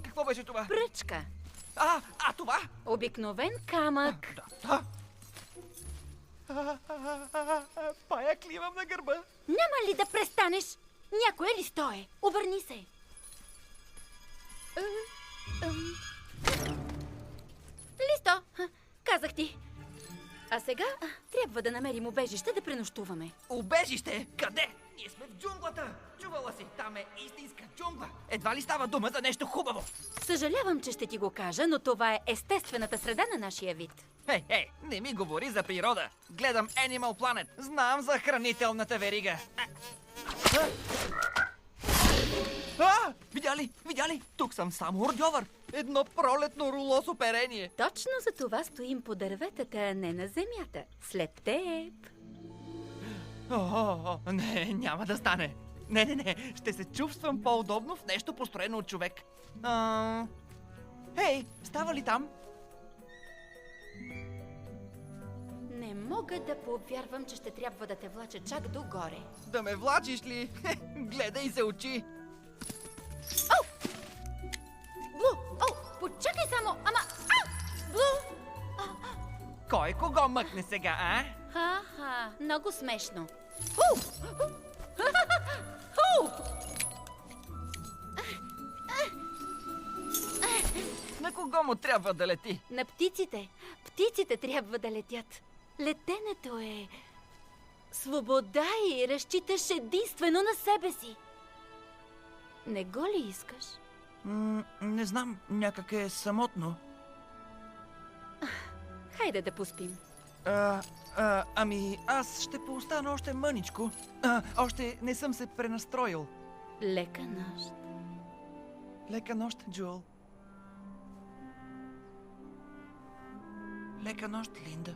Какво беше това? Пръчка. А това? Обикновен камък. Да. Паяк ли имам на гърба? Няма ли да престанеш? Някой ли стое? Обърни се. Листо, казах ти. А сега трябва да намерим убежище да пренощуваме. Убежище? Къде? Ние сме в джунглата. Чувала си, там е истинска джунгла. Едва ли става дума за нещо хубаво? Съжалявам, че ще ти го кажа, но това е естествената среда на нашия вид. Не ми говори за природа. Гледам Animal Planet. Знам за хранителната верига. Видя ли? Тук съм само ордьовър. Едно пролетно руло с оперение. Точно за това стоим по дърветата, а не на земята. След теб. Не, няма да стане. Не. Ще се чувствам по-удобно в нещо построено от човек. Става ли там? Не мога да повярвам, че ще трябва да те влача чак догоре. Да ме влачиш ли? Гледай се очи. Блу! Почакай само! Блу! Кой кого мъкне сега, а? Много смешно. На кого му трябва да лети? На птиците. Птиците трябва да летят. Летенето е свобода и разчиташ единствено на себе си. Не го ли искаш? Не знам, някак е самотно. Хайде да поспим. Ами, аз ще поостана още мъничко. Още не съм се пренастроил. Лека нощ. Лека нощ, Джоел. Лека нощ, Линда.